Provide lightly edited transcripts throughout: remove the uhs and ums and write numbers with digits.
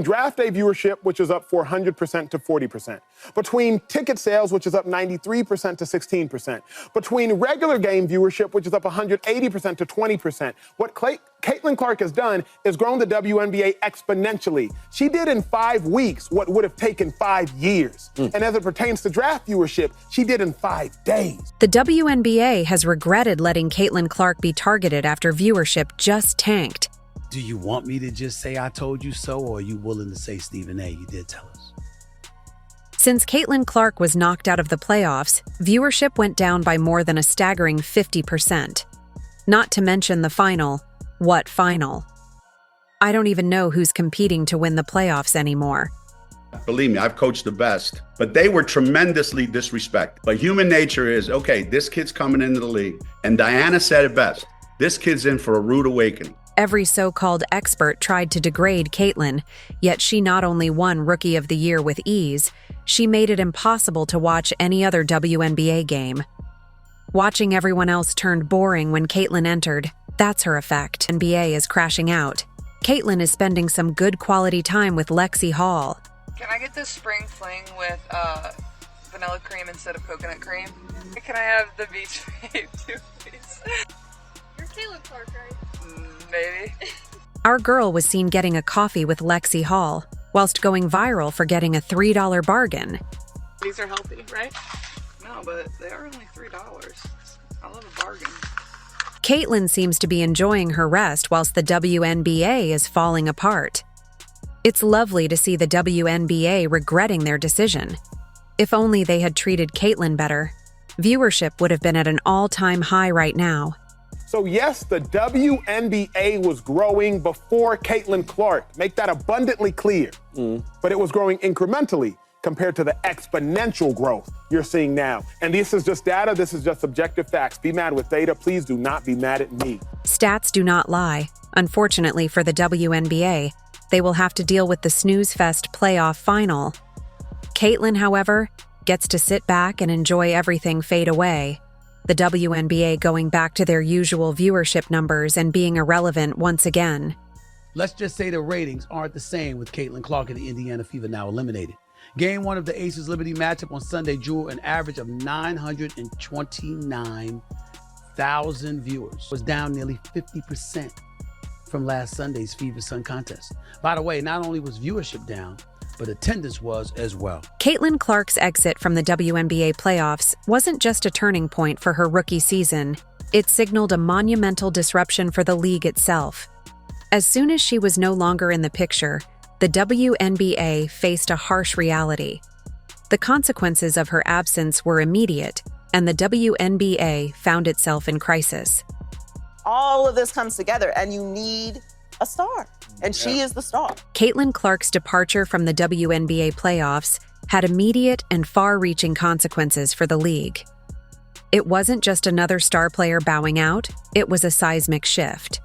Draft day viewership, which is up 400% to 40%. Between ticket sales, which is up 93% to 16%. Between regular game viewership, which is up 180% to 20%. What Caitlin Clark has done is grown the WNBA exponentially. She did in 5 weeks what would have taken 5 years. And as it pertains to draft viewership, she did in 5 days. The WNBA has regretted letting Caitlin Clark be targeted after viewership just tanked. Do you want me to just say I told you so, or are you willing to say, Stephen A., you did tell us? Since Caitlin Clark was knocked out of the playoffs, viewership went down by more than a staggering 50%. Not to mention the final. What final? I don't even know who's competing to win the playoffs anymore. Believe me, I've coached the best, but they were tremendously disrespected. But human nature is, okay, this kid's coming into the league. And Diana said it best. This kid's in for a rude awakening. Every so-called expert tried to degrade Caitlin, yet she not only won Rookie of the Year with ease, she made it impossible to watch any other WNBA game. Watching everyone else turned boring when Caitlin entered. That's her effect. NBA is crashing out. Caitlin is spending some good quality time with Lexi Hall. Can I get this spring fling with vanilla cream instead of coconut cream? Can I have the beach babe too, please? You're Caitlin Clark, right? Maybe. Our girl was seen getting a coffee with Lexi Hall, whilst going viral for getting a $3 bargain. These are healthy, right? No, but they are only $3. I love a bargain. Caitlin seems to be enjoying her rest whilst the WNBA is falling apart. It's lovely to see the WNBA regretting their decision. If only they had treated Caitlin better, viewership would have been at an all-time high right now. So yes, the WNBA was growing before Caitlin Clark. Make that abundantly clear. But it was growing incrementally compared to the exponential growth you're seeing now. And this is just data, this is just subjective facts. Be mad with data, please do not be mad at me. Stats do not lie. Unfortunately for the WNBA, they will have to deal with the snooze fest playoff final. Caitlin, however, gets to sit back and enjoy everything fade away. The WNBA going back to their usual viewership numbers and being irrelevant once again. Let's just say the ratings aren't the same with Caitlin Clark and the Indiana Fever now eliminated. Game 1 of the Aces Liberty matchup on Sunday drew an average of 929,000 viewers. Was down nearly 50% from last Sunday's Fever Sun contest. By the way, not only was viewership down, but attendance was as well. Caitlin Clark's exit from the WNBA playoffs wasn't just a turning point for her rookie season. It signaled a monumental disruption for the league itself. As soon as she was no longer in the picture, the WNBA faced a harsh reality. The consequences of her absence were immediate, and the WNBA found itself in crisis. All of this comes together, and you need a star. And she is the star. Caitlin Clark's departure from the WNBA playoffs had immediate and far-reaching consequences for the league. It wasn't just another star player bowing out, it was a seismic shift.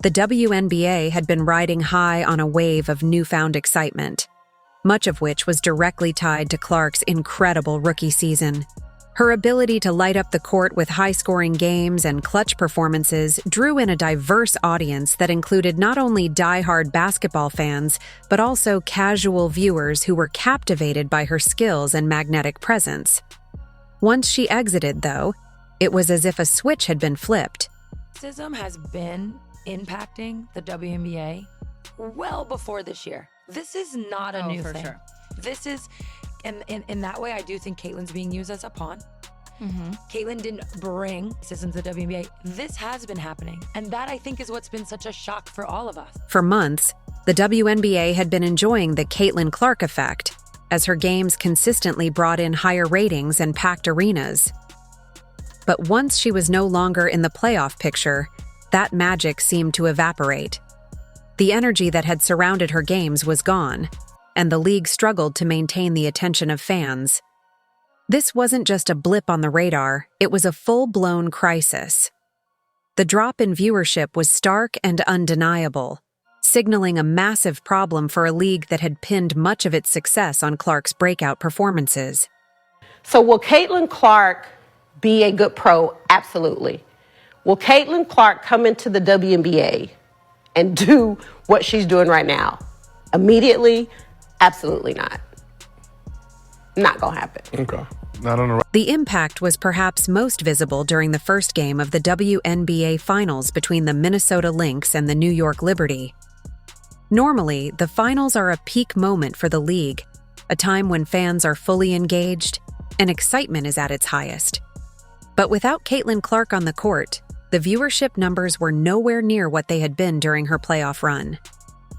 The WNBA had been riding high on a wave of newfound excitement, much of which was directly tied to Clark's incredible rookie season. Her ability to light up the court with high-scoring games and clutch performances drew in a diverse audience that included not only die-hard basketball fans, but also casual viewers who were captivated by her skills and magnetic presence. Once she exited, though, it was as if a switch had been flipped. Racism has been impacting the WNBA well before this year. This is not a new thing. Sure. This is... And in that way, I do think Caitlin's being used as a pawn. Caitlin didn't bring systems to the WNBA. This has been happening. And that, I think, is what's been such a shock for all of us. For months, the WNBA had been enjoying the Caitlin Clark effect, as her games consistently brought in higher ratings and packed arenas. But once she was no longer in the playoff picture, that magic seemed to evaporate. The energy that had surrounded her games was gone, and the league struggled to maintain the attention of fans. This wasn't just a blip on the radar, it was a full-blown crisis. The drop in viewership was stark and undeniable, signaling a massive problem for a league that had pinned much of its success on Clark's breakout performances. So will Caitlin Clark be a good pro? Absolutely. Will Caitlin Clark come into the WNBA and do what she's doing right now? Immediately, absolutely not. Not gonna happen. Okay. Not on the The impact was perhaps most visible during the first game of the WNBA Finals between the Minnesota Lynx and the New York Liberty. Normally, the finals are a peak moment for the league, a time when fans are fully engaged and excitement is at its highest. But without Caitlin Clark on the court, the viewership numbers were nowhere near what they had been during her playoff run.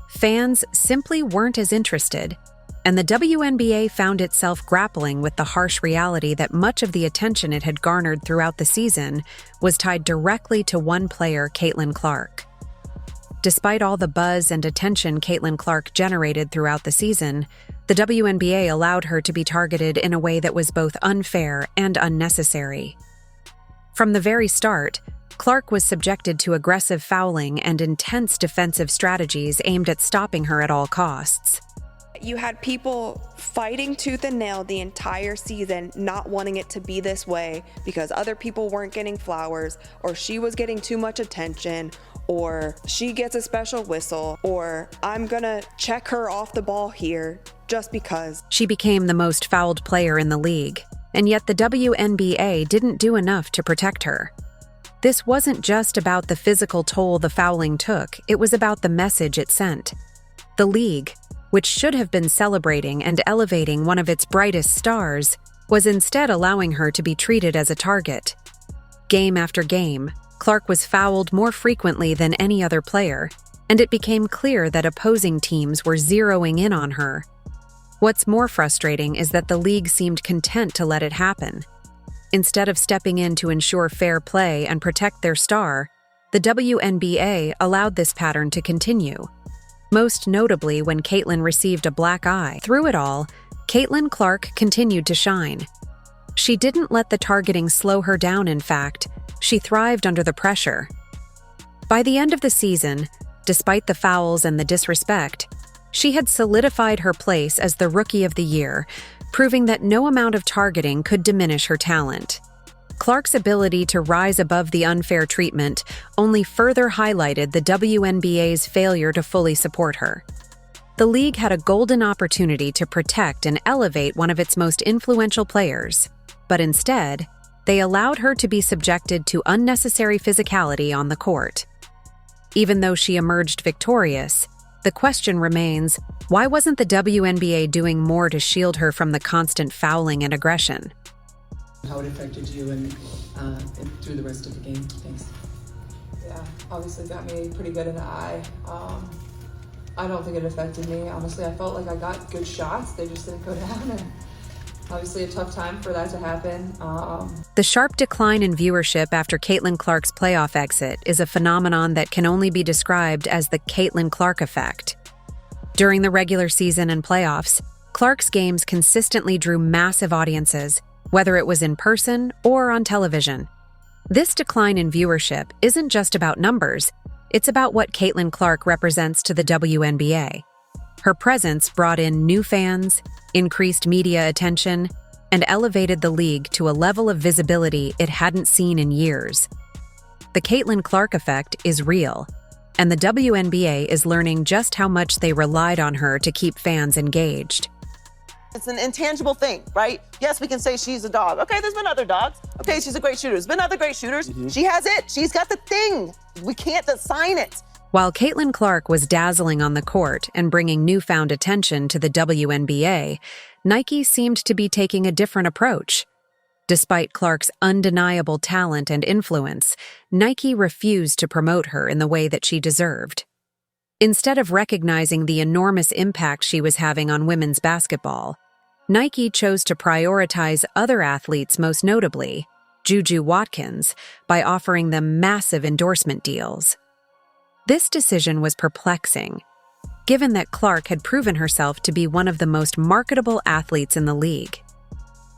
Fans simply weren't as interested, and the WNBA found itself grappling with the harsh reality that much of the attention it had garnered throughout the season was tied directly to one player, Caitlin Clark. Despite all the buzz and attention Caitlin Clark generated throughout the season, the WNBA allowed her to be targeted in a way that was both unfair and unnecessary. From the very start, Clark was subjected to aggressive fouling and intense defensive strategies aimed at stopping her at all costs. You had people fighting tooth and nail the entire season, not wanting it to be this way because other people weren't getting flowers, or she was getting too much attention, or she gets a special whistle, or I'm gonna check her off the ball here just because. She became the most fouled player in the league, and yet the WNBA didn't do enough to protect her. This wasn't just about the physical toll the fouling took, it was about the message it sent. The league, which should have been celebrating and elevating one of its brightest stars, was instead allowing her to be treated as a target. Game after game, Clark was fouled more frequently than any other player, and it became clear that opposing teams were zeroing in on her. What's more frustrating is that the league seemed content to let it happen. Instead of stepping in to ensure fair play and protect their star, the WNBA allowed this pattern to continue. Most notably when Caitlin received a black eye. Through it all, Caitlin Clark continued to shine. She didn't let the targeting slow her down, in fact, she thrived under the pressure. By the end of the season, despite the fouls and the disrespect, she had solidified her place as the Rookie of the Year, proving that no amount of targeting could diminish her talent. Clark's ability to rise above the unfair treatment only further highlighted the WNBA's failure to fully support her. The league had a golden opportunity to protect and elevate one of its most influential players, but instead, they allowed her to be subjected to unnecessary physicality on the court. Even though she emerged victorious, the question remains, why wasn't the WNBA doing more to shield her from the constant fouling and aggression? How it affected you and through the rest of the game? Thanks. Yeah, obviously got me pretty good in the eye. I don't think it affected me. Honestly, I felt like I got good shots. They just didn't go down. And obviously a tough time for that to happen. The sharp decline in viewership after Caitlin Clark's playoff exit is a phenomenon that can only be described as the Caitlin Clark effect. During the regular season and playoffs, Clark's games consistently drew massive audiences, whether it was in person or on television. This decline in viewership isn't just about numbers, it's about what Caitlin Clark represents to the WNBA. Her presence brought in new fans, increased media attention, and elevated the league to a level of visibility it hadn't seen in years. The Caitlin Clark effect is real, and the WNBA is learning just how much they relied on her to keep fans engaged. It's an intangible thing, right? Yes, we can say she's a dog. Okay, there's been other dogs. Okay, she's a great shooter. There's been other great shooters. She has it. She's got the thing. We can't assign it. While Caitlin Clark was dazzling on the court and bringing newfound attention to the WNBA, Nike seemed to be taking a different approach. Despite Clark's undeniable talent and influence, Nike refused to promote her in the way that she deserved. Instead of recognizing the enormous impact she was having on women's basketball, Nike chose to prioritize other athletes, most notably Juju Watkins, by offering them massive endorsement deals. This decision was perplexing, given that Clark had proven herself to be one of the most marketable athletes in the league.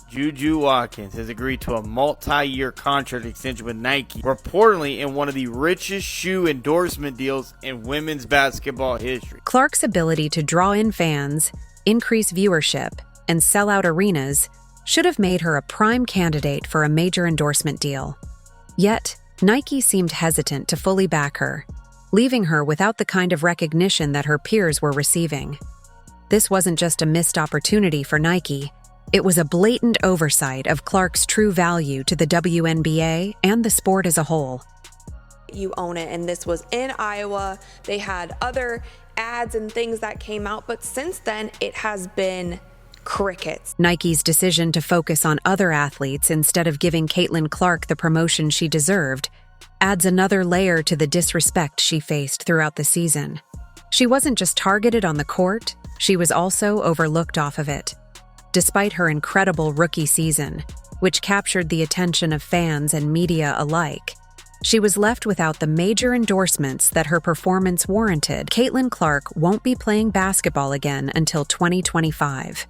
Juju Watkins has agreed to a multi-year contract extension with Nike, reportedly in one of the richest shoe endorsement deals in women's basketball history. Clark's ability to draw in fans, increase viewership, and sell out arenas should have made her a prime candidate for a major endorsement deal. Yet, Nike seemed hesitant to fully back her, leaving her without the kind of recognition that her peers were receiving. This wasn't just a missed opportunity for Nike. It was a blatant oversight of Clark's true value to the WNBA and the sport as a whole. You own it, and this was in Iowa. They had other ads and things that came out, but since then, it has been crickets. Nike's decision to focus on other athletes instead of giving Caitlin Clark the promotion she deserved adds another layer to the disrespect she faced throughout the season. She wasn't just targeted on the court, she was also overlooked off of it. Despite her incredible rookie season, which captured the attention of fans and media alike, she was left without the major endorsements that her performance warranted. Caitlin Clark won't be playing basketball again until 2025.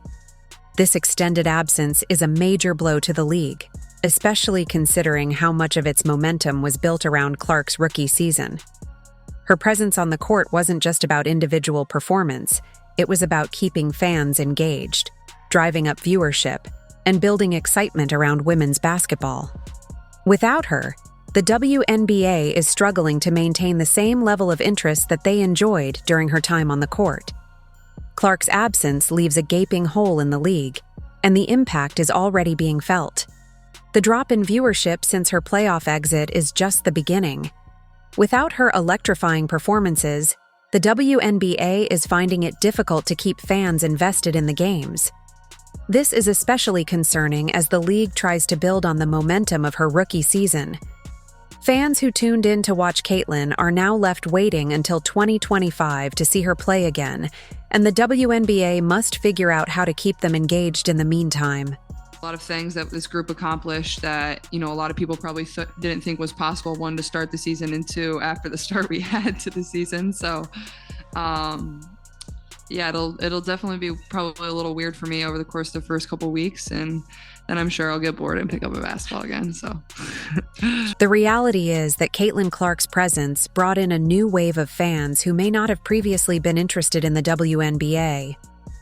This extended absence is a major blow to the league, especially considering how much of its momentum was built around Clark's rookie season. Her presence on the court wasn't just about individual performance, it was about keeping fans engaged, driving up viewership, and building excitement around women's basketball. Without her, the WNBA is struggling to maintain the same level of interest that they enjoyed during her time on the court. Clark's absence leaves a gaping hole in the league, and the impact is already being felt. The drop in viewership since her playoff exit is just the beginning. Without her electrifying performances, the WNBA is finding it difficult to keep fans invested in the games. This is especially concerning as the league tries to build on the momentum of her rookie season. Fans who tuned in to watch Caitlin are now left waiting until 2025 to see her play again, and the WNBA must figure out how to keep them engaged in the meantime. A lot of things that this group accomplished that, a lot of people probably didn't think was possible, one, to start the season, and two, after the start we had to the season. So, it'll definitely be probably a little weird for me over the course of the first couple weeks, and then I'm sure I'll get bored and pick up a basketball again, so. The reality is that Caitlin Clark's presence brought in a new wave of fans who may not have previously been interested in the WNBA.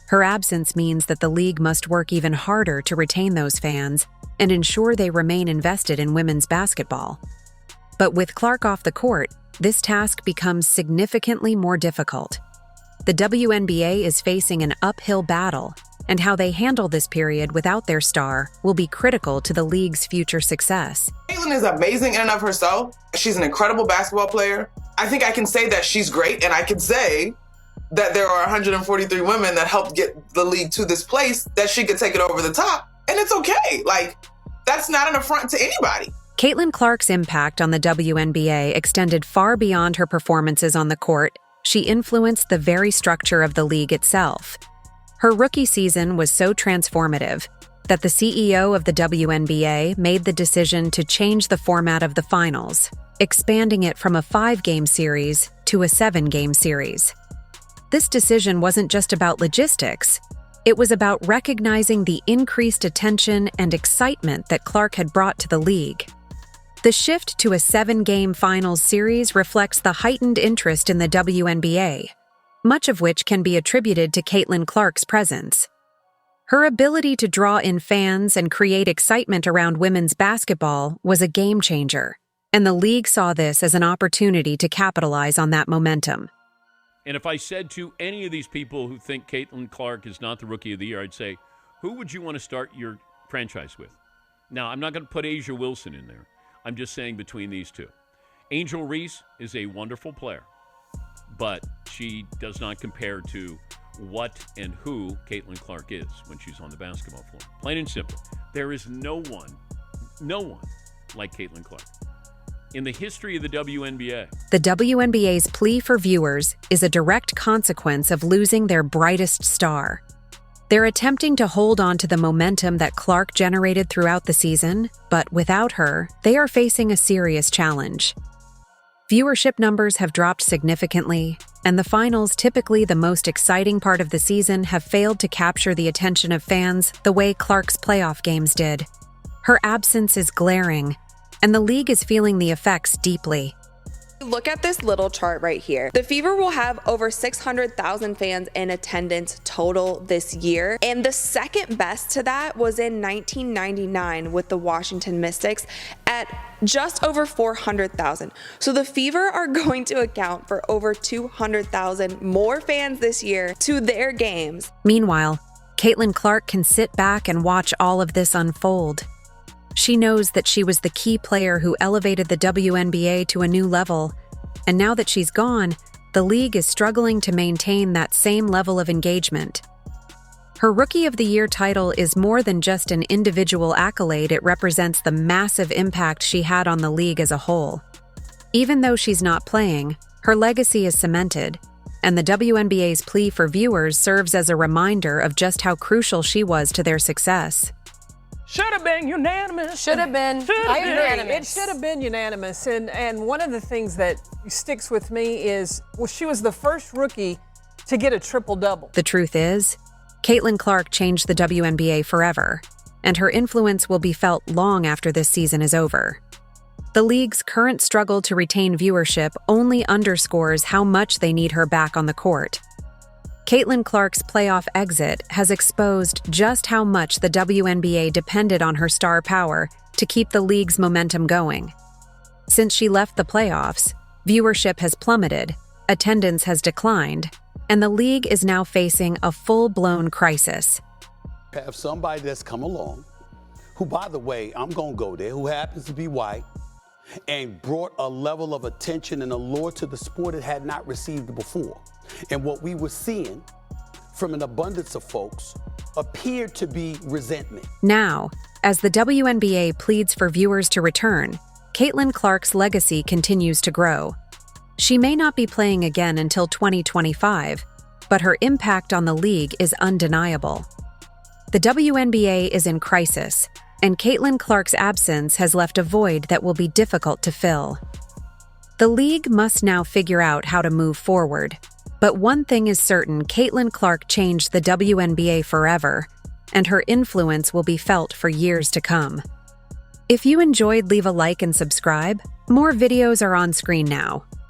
Her absence means that the league must work even harder to retain those fans and ensure they remain invested in women's basketball. But with Clark off the court, this task becomes significantly more difficult. The WNBA is facing an uphill battle, and how they handle this period without their star will be critical to the league's future success. Caitlin is amazing in and of herself. She's an incredible basketball player. I think I can say that she's great, and I can say that there are 143 women that helped get the league to this place that she could take it over the top, and it's okay. That's not an affront to anybody. Caitlin Clark's impact on the WNBA extended far beyond her performances on the court. She influenced the very structure of the league itself. Her rookie season was so transformative that the CEO of the WNBA made the decision to change the format of the finals, expanding it from a 5-game series to a 7-game series. This decision wasn't just about logistics. It was about recognizing the increased attention and excitement that Clark had brought to the league. The shift to a 7-game finals series reflects the heightened interest in the WNBA, much of which can be attributed to Caitlin Clark's presence. Her ability to draw in fans and create excitement around women's basketball was a game changer, and the league saw this as an opportunity to capitalize on that momentum. And if I said to any of these people who think Caitlin Clark is not the Rookie of the Year, I'd say, who would you want to start your franchise with? Now, I'm not going to put A'ja Wilson in there. I'm just saying between these two. Angel Reese is a wonderful player, but she does not compare to what and who Caitlin Clark is when she's on the basketball floor. Plain and simple. There is no one like Caitlin Clark in the history of the WNBA. The WNBA's plea for viewers is a direct consequence of losing their brightest star. They're attempting to hold on to the momentum that Clark generated throughout the season, but without her, they are facing a serious challenge. Viewership numbers have dropped significantly, and the finals, typically the most exciting part of the season, have failed to capture the attention of fans the way Clark's playoff games did. Her absence is glaring, and the league is feeling the effects deeply. Look at this little chart right here. The Fever will have over 600,000 fans in attendance total this year. And the second best to that was in 1999 with the Washington Mystics at just over 400,000. So the Fever are going to account for over 200,000 more fans this year to their games. Meanwhile, Caitlin Clark can sit back and watch all of this unfold. She knows that she was the key player who elevated the WNBA to a new level, and now that she's gone, the league is struggling to maintain that same level of engagement. Her Rookie of the Year title is more than just an individual accolade, it represents the massive impact she had on the league as a whole. Even though she's not playing, her legacy is cemented, and the WNBA's plea for viewers serves as a reminder of just how crucial she was to their success. Should have been unanimous. Should have been. I agree. Unanimous. It should have been unanimous. And one of the things that sticks with me is, well, she was the first rookie to get a triple-double. The truth is, Caitlin Clark changed the WNBA forever, and her influence will be felt long after this season is over. The league's current struggle to retain viewership only underscores how much they need her back on the court. Caitlin Clark's playoff exit has exposed just how much the WNBA depended on her star power to keep the league's momentum going. Since she left the playoffs, viewership has plummeted, attendance has declined, and the league is now facing a full-blown crisis. Have somebody that's come along, who, by the way, I'm going to go there, who happens to be white, and brought a level of attention and allure to the sport it had not received before. And what we were seeing from an abundance of folks appeared to be resentment. Now, as the WNBA pleads for viewers to return, Caitlin Clark's legacy continues to grow. She may not be playing again until 2025, but her impact on the league is undeniable. The WNBA is in crisis, and Caitlin Clark's absence has left a void that will be difficult to fill. The league must now figure out how to move forward. But one thing is certain, Caitlin Clark changed the WNBA forever, and her influence will be felt for years to come. If you enjoyed, leave a like and subscribe. More videos are on screen now.